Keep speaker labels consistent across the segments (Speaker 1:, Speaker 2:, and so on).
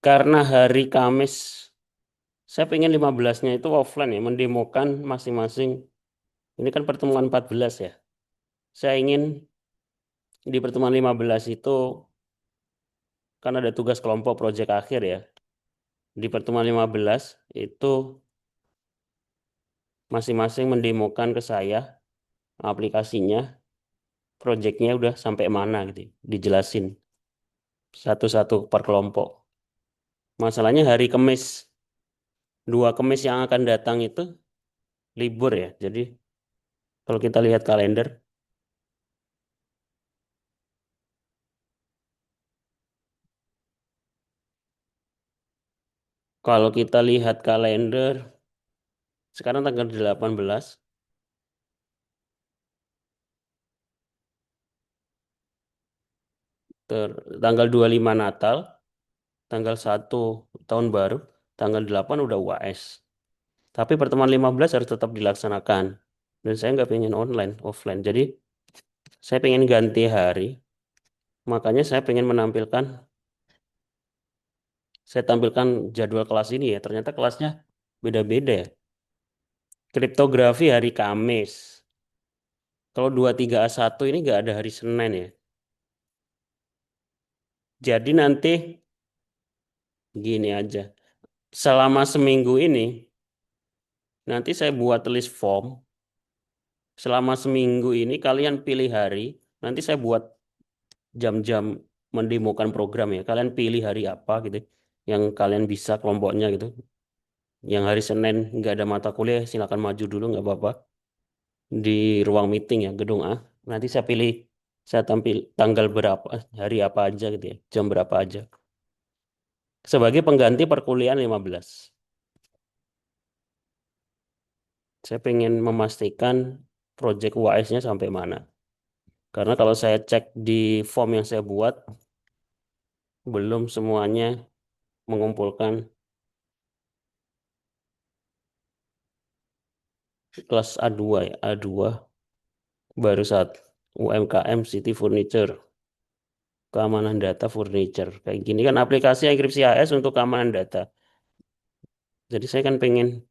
Speaker 1: Karena hari Kamis, saya pengen 15-nya itu offline ya, mendemokan masing-masing. Ini kan pertemuan 14 ya. Saya ingin di pertemuan 15 itu, kan ada tugas kelompok proyek akhir ya. Di pertemuan 15 itu masing-masing mendemokan ke saya aplikasinya, proyeknya udah sampai mana gitu, dijelasin satu-satu per kelompok. Masalahnya hari Kamis, 2 Kamis yang akan datang itu libur ya. Jadi kalau kita lihat kalender, kalau kita lihat kalender, sekarang tanggal 18, tanggal 25 Natal, tanggal 1 Tahun Baru, tanggal 8 udah UAS. Tapi pertemuan 15 harus tetap dilaksanakan. Dan saya nggak pengen online, offline. Jadi saya pengen ganti hari. Makanya saya pengen saya tampilkan jadwal kelas ini ya. Ternyata kelasnya beda-beda ya. Kriptografi hari Kamis. Kalau 23A1 ini nggak ada hari Senin ya. Jadi nanti gini aja. Selama seminggu ini, nanti saya buat list form. Selama seminggu ini kalian pilih hari. Nanti saya buat jam-jam mendemokan program ya. Kalian pilih hari apa gitu. Yang kalian bisa kelompoknya gitu. Yang hari Senin nggak ada mata kuliah, silakan maju dulu nggak apa-apa. Di ruang meeting ya, gedung A. Nanti saya pilih, saya tampil tanggal berapa, hari apa aja gitu ya. Jam berapa aja. Sebagai pengganti perkuliahan 15. Saya pengen memastikan proyek UAS-nya sampai mana. Karena kalau saya cek di form yang saya buat, belum semuanya mengumpulkan kelas A2 ya. A2 baru saat UMKM City Furniture, keamanan data furniture. Kayak gini kan aplikasi enkripsi AS untuk keamanan data. Jadi saya kan pengen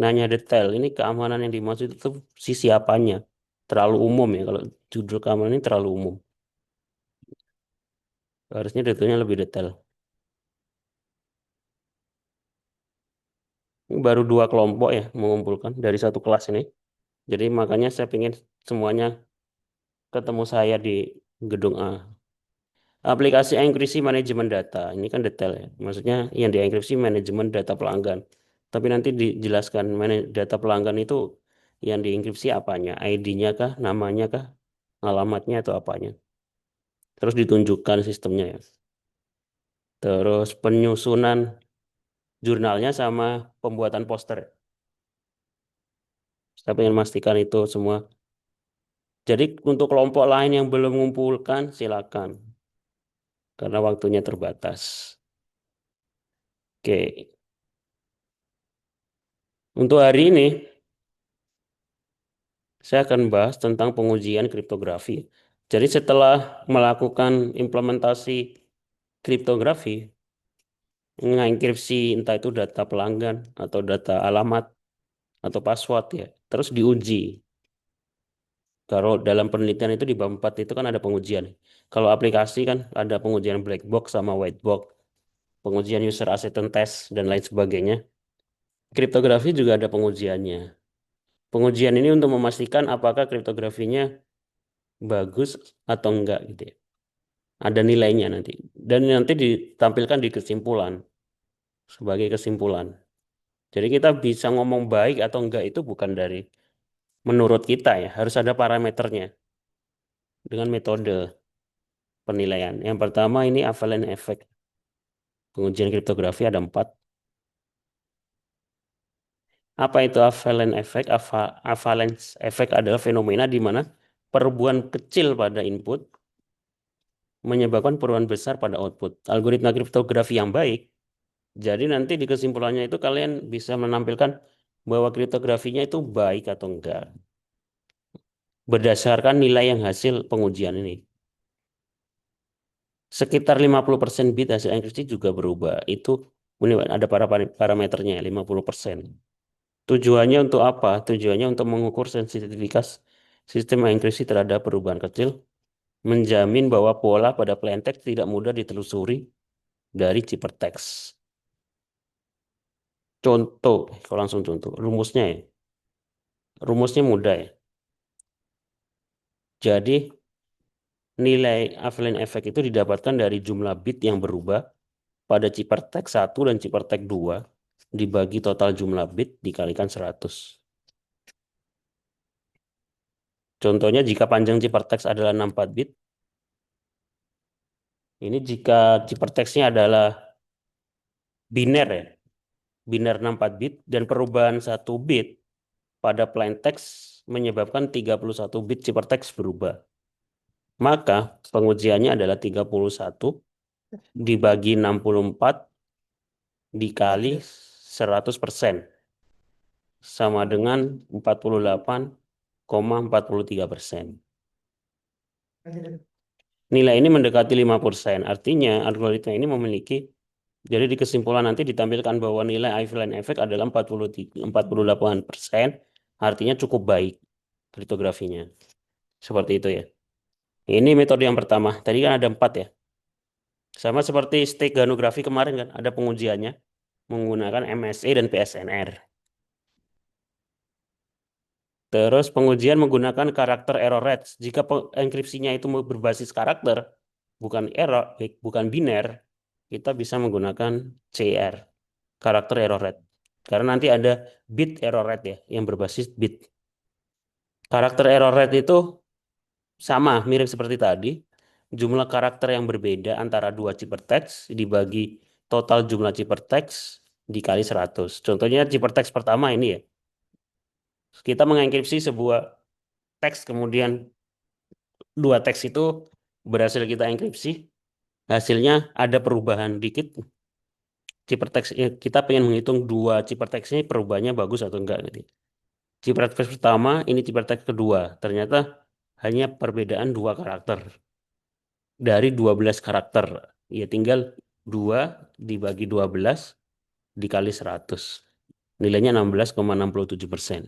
Speaker 1: nanya detail. Ini keamanan yang dimaksud itu sisi apanya? Terlalu umum ya. Kalau judul keamanan ini terlalu umum. Harusnya detailnya lebih detail. Ini baru 2 kelompok ya mengumpulkan dari satu kelas ini. Jadi makanya saya pengen semuanya ketemu saya di gedung A. Aplikasi enkripsi manajemen data. Ini kan detail ya. Maksudnya yang dienkripsi manajemen data pelanggan. Tapi nanti dijelaskan data pelanggan itu yang dienkripsi apanya? ID-nya kah? Namanya kah? Alamatnya atau apanya? Terus ditunjukkan sistemnya ya. Terus penyusunan jurnalnya sama pembuatan poster. Saya pengen memastikan itu semua. Jadi untuk kelompok lain yang belum mengumpulkan, silakan. Karena waktunya terbatas. Oke, untuk hari ini saya akan bahas tentang pengujian kriptografi. Jadi setelah melakukan implementasi kriptografi, mengenkripsi entah itu data pelanggan atau data alamat atau password ya, terus diuji. Kalau dalam penelitian itu di bab 4 itu kan ada pengujian. Kalau aplikasi kan ada pengujian black box sama white box, pengujian user acceptance test dan lain sebagainya. Kriptografi juga ada pengujiannya. Pengujian ini untuk memastikan apakah kriptografinya bagus atau enggak gitu ya. Ada nilainya nanti. Dan nanti ditampilkan di kesimpulan sebagai kesimpulan. Jadi kita bisa ngomong baik atau enggak itu bukan dari menurut kita ya, harus ada parameternya dengan metode penilaian. Yang pertama ini avalanche effect. Pengujian kriptografi ada 4. Apa itu avalanche effect? Avalanche effect adalah fenomena di mana perubahan kecil pada input menyebabkan perubahan besar pada output. Algoritma kriptografi yang baik, jadi nanti di kesimpulannya itu kalian bisa menampilkan bahwa kriptografinya itu baik atau enggak. Berdasarkan nilai yang hasil pengujian ini. Sekitar 50% bit hasil enkripsi juga berubah. Itu ini ada parameternya 50%. Tujuannya untuk apa? Tujuannya untuk mengukur sensitivitas sistem enkripsi terhadap perubahan kecil, menjamin bahwa pola pada plaintext tidak mudah ditelusuri dari ciphertext. Contoh, kalau langsung contoh, rumusnya ya. Rumusnya mudah ya. Jadi nilai Avelin effect itu didapatkan dari jumlah bit yang berubah pada ciphertext 1 dan ciphertext 2 dibagi total jumlah bit dikalikan 100. Contohnya jika panjang ciphertext adalah 64 bit, ini jika ciphertextnya adalah biner ya, biner 64 bit dan perubahan 1 bit pada plain text menyebabkan 31 bit ciphertext berubah. Maka pengujiannya adalah 31 dibagi 64 dikali 100% sama dengan 48,43%. Nilai ini mendekati 5%. Artinya algoritma ini memiliki, jadi di kesimpulan nanti ditampilkan bahwa nilai Iveland effect adalah 48%, artinya cukup baik kriptografinya. Seperti itu ya. Ini metode yang pertama. Tadi kan ada 4 ya. Sama seperti steganografi kemarin kan, ada pengujiannya menggunakan MSE dan PSNR. Terus pengujian menggunakan karakter error rate. Jika enkripsinya itu berbasis karakter, bukan error, bukan biner, kita bisa menggunakan CR, karakter error rate. Karena nanti ada bit error rate ya, yang berbasis bit. Karakter error rate itu sama, mirip seperti tadi. Jumlah karakter yang berbeda antara dua ciphertext dibagi total jumlah ciphertext dikali 100. Contohnya ciphertext pertama ini ya. Kita mengenkripsi sebuah teks, kemudian dua teks itu berhasil kita enkripsi. Hasilnya ada perubahan dikit. Ciphertext kita pengen menghitung dua ciphertext ini perubahannya bagus atau enggak gitu. Ciphertext pertama, ini ciphertext kedua. Ternyata hanya perbedaan dua karakter dari 12 karakter. Ya tinggal 2 dibagi 12 dikali 100. Nilainya 16,67%.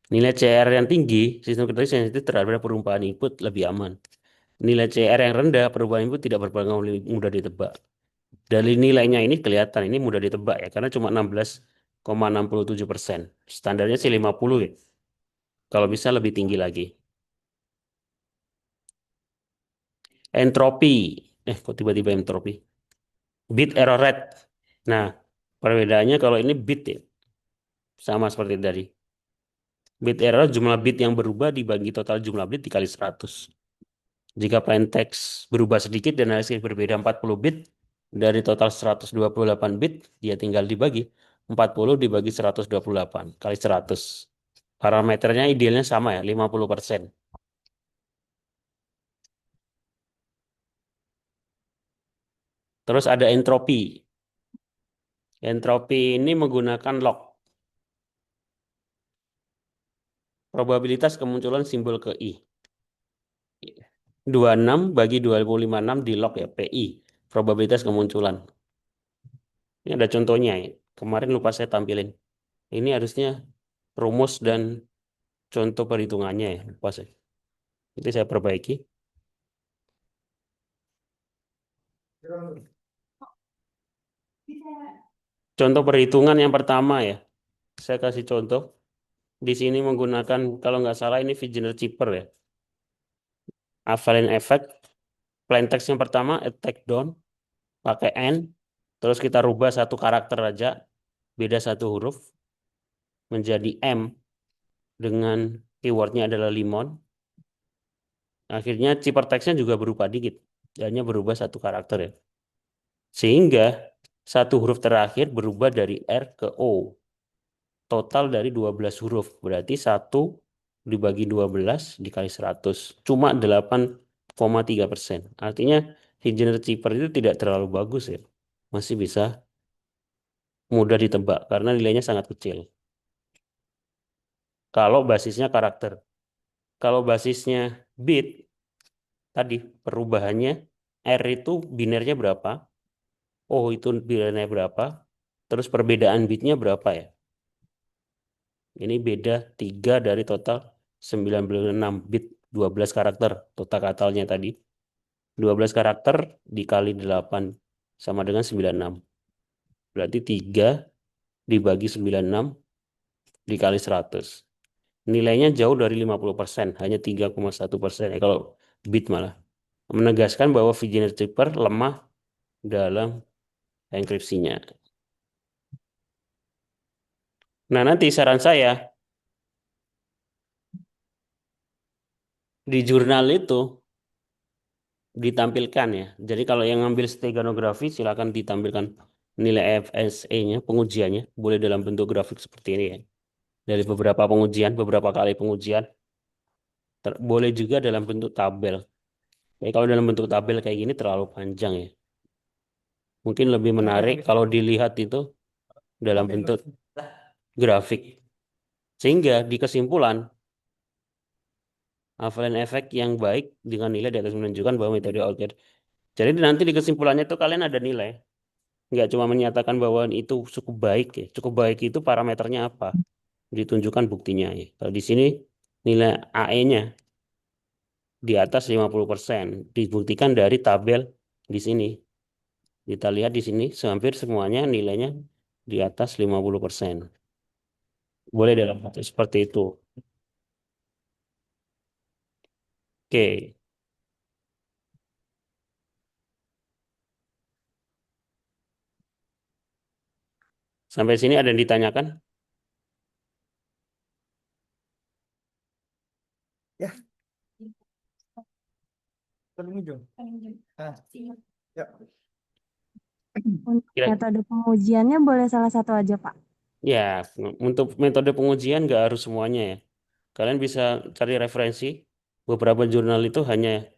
Speaker 1: Nilai CR yang tinggi, sistem kritis sensitif terhadap perubahan input lebih aman. Nilai CR yang rendah, perubahan input tidak berpengaruh, mudah ditebak. Dari nilainya ini kelihatan, ini mudah ditebak ya, karena cuma 16,67%. Standarnya sih 50 ya. Kalau bisa lebih tinggi lagi. Entropi. Kok tiba-tiba entropi? Bit error rate. Nah, perbedaannya kalau ini bit ya. Sama seperti tadi. Bit error jumlah bit yang berubah dibagi total jumlah bit dikali 100. Jika plain text berubah sedikit dan hasil berbeda 40 bit, dari total 128 bit, dia tinggal dibagi 40 dibagi 128 kali 100. Parameternya idealnya sama ya, 50%. Terus ada entropi. Entropi ini menggunakan log. Probabilitas kemunculan simbol ke I. 26 bagi 256 di log ya, PI. Probabilitas kemunculan. Ini ada contohnya ya. Kemarin lupa saya tampilin. Ini harusnya rumus dan contoh perhitungannya ya. Lupa saya. Itu saya perbaiki. Contoh perhitungan yang pertama ya. Saya kasih contoh. Di sini menggunakan, kalau nggak salah ini Vigener-Cheever ya. Avalin effect. Plain text yang pertama, attack down. Pakai N. Terus kita rubah satu karakter aja. Beda satu huruf. Menjadi M. Dengan keywordnya adalah limon. Akhirnya ciphertextnya juga berupa dikit. Hanya berubah satu karakter ya. Sehingga satu huruf terakhir berubah dari R ke O. Total dari 12 huruf. Berarti 1 dibagi 12 dikali 100. Cuma 8,3%. Artinya Vigener Cheever itu tidak terlalu bagus ya. Masih bisa mudah ditebak karena nilainya sangat kecil. Kalau basisnya karakter. Kalau basisnya bit, tadi perubahannya R itu binernya berapa, O itu binernya berapa, terus perbedaan bitnya berapa ya. Ini beda 3 dari total 96 bit, 12 karakter total katalnya tadi. 12 karakter dikali 8 sama dengan 96. Berarti 3 dibagi 96 dikali 100. Nilainya jauh dari 50%, hanya 3,1% ya kalau bit malah. Menegaskan bahwa Virginia Tripper lemah dalam enkripsinya. Nah, nanti saran saya di jurnal itu ditampilkan ya. Jadi kalau yang ngambil steganografi silakan ditampilkan nilai FSE-nya, pengujiannya, boleh dalam bentuk grafik seperti ini ya. Dari beberapa pengujian, beberapa kali pengujian, boleh juga dalam bentuk tabel. Jadi kalau dalam bentuk tabel kayak gini terlalu panjang ya. Mungkin lebih menarik kalau dilihat itu dalam bentuk grafik. Sehingga di kesimpulan, hafalan efek yang baik dengan nilai di atas menunjukkan bahwa metode Altair. Jadi nanti di kesimpulannya itu kalian ada nilai. Nggak cuma menyatakan bahwa itu cukup baik ya. Cukup baik itu parameternya apa? Ditunjukkan buktinya ya. Kalau di sini nilai AE-nya di atas 50%. Dibuktikan dari tabel di sini. Kita lihat di sini hampir semuanya nilainya di atas 50%. Boleh dalam bentuk seperti itu. Oke, sampai sini ada yang ditanyakan?
Speaker 2: Ya, penunjuk. Ah, ya.
Speaker 3: Untuk
Speaker 1: Kira
Speaker 3: metode pengujiannya boleh salah satu aja, Pak.
Speaker 1: Ya, untuk metode pengujian nggak harus semuanya ya. Kalian bisa cari referensi. Beberapa jurnal itu hanya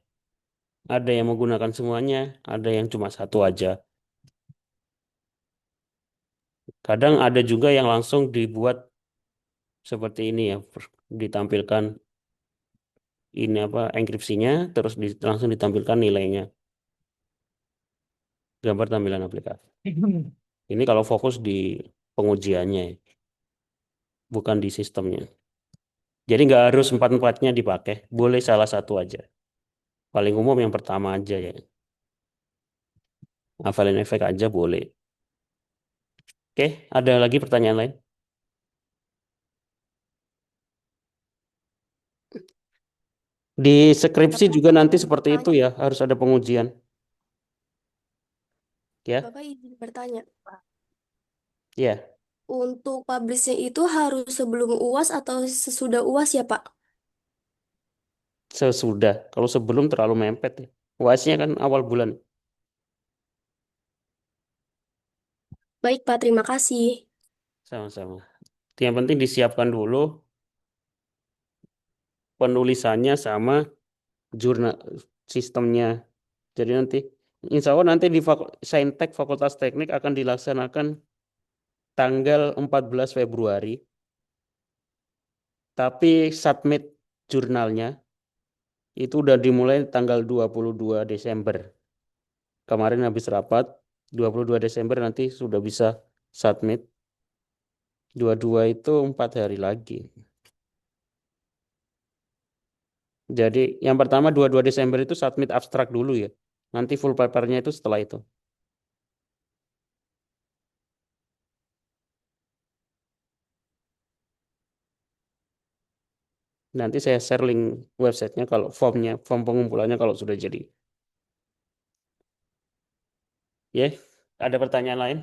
Speaker 1: ada yang menggunakan semuanya, ada yang cuma satu aja. Kadang ada juga yang langsung dibuat seperti ini ya, ditampilkan ini apa enkripsinya, terus langsung ditampilkan nilainya, gambar tampilan aplikasi. Ini kalau fokus di pengujiannya, ya, bukan di sistemnya. Jadi nggak harus empat-empatnya dipakai, boleh salah satu aja. Paling umum yang pertama aja ya. Hafalin efek aja boleh. Oke, ada lagi pertanyaan lain? Di skripsi
Speaker 4: Bapak
Speaker 1: juga nanti
Speaker 4: izin
Speaker 1: seperti itu
Speaker 4: bertanya.
Speaker 1: ya, harus ada pengujian. Ya,
Speaker 4: Bapak izin bertanya.
Speaker 1: ya,
Speaker 4: Untuk publishnya itu harus sebelum UAS atau sesudah UAS ya, Pak?
Speaker 1: sesudah. Kalau sebelum terlalu mepet ya. UAS-nya kan awal bulan.
Speaker 4: Baik, Pak. Terima kasih.
Speaker 1: Sama-sama. Yang penting disiapkan dulu penulisannya sama jurnal sistemnya. Jadi nanti, insya Allah nanti di Saintek Fakultas Teknik akan dilaksanakan tanggal 14 Februari. Tapi submit jurnalnya itu udah dimulai tanggal 22 Desember. Kemarin habis rapat, 22 Desember nanti sudah bisa submit. 22 itu 4 hari lagi. Jadi yang pertama 22 Desember itu submit abstrak dulu ya. Nanti full papernya itu setelah itu. Nanti saya share link websitenya kalau formnya, form pengumpulannya kalau sudah jadi. Ya, ada pertanyaan lain?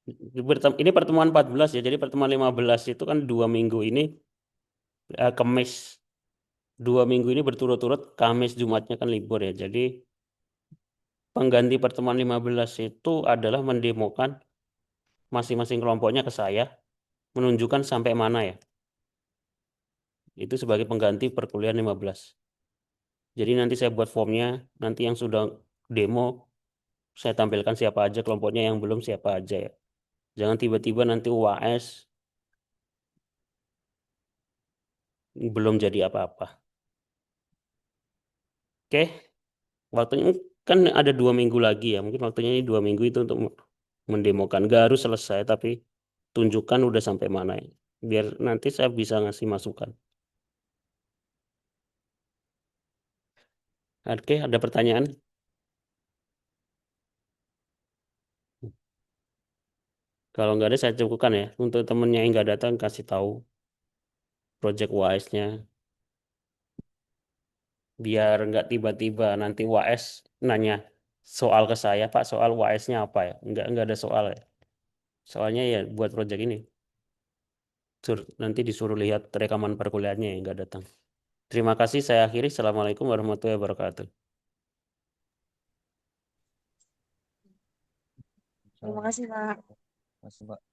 Speaker 1: Ini pertemuan 14 ya, jadi pertemuan 15 itu kan 2 minggu ini Kamis. 2 minggu ini berturut-turut Kamis Jumatnya kan libur ya. Jadi pengganti pertemuan 15 itu adalah mendemokan masing-masing kelompoknya ke saya, menunjukkan sampai mana ya. Itu sebagai pengganti perkuliahan 15. Jadi nanti saya buat formnya, nanti yang sudah demo, saya tampilkan siapa aja kelompoknya, yang belum siapa aja ya. Jangan tiba-tiba nanti UAS belum jadi apa-apa. Oke, waktunya kan ada 2 minggu lagi ya. Mungkin waktunya ini 2 minggu itu untuk mendemokan. Nggak harus selesai, tapi tunjukkan udah sampai mana ya. Biar nanti saya bisa ngasih masukan. Oke, ada pertanyaan? Kalau nggak ada, saya cukupkan ya. Untuk temennya yang nggak datang, kasih tahu Project Wise-nya. Biar nggak tiba-tiba nanti WAS nanya soal ke saya, Pak, soal WAS-nya apa ya? Nggak ada soal ya. Soalnya ya buat project ini. Nanti disuruh lihat rekaman perkuliahannya yang nggak datang. Terima kasih, saya akhiri. Assalamualaikum warahmatullahi wabarakatuh.
Speaker 3: Terima kasih, Pak.
Speaker 2: Masih, Pak.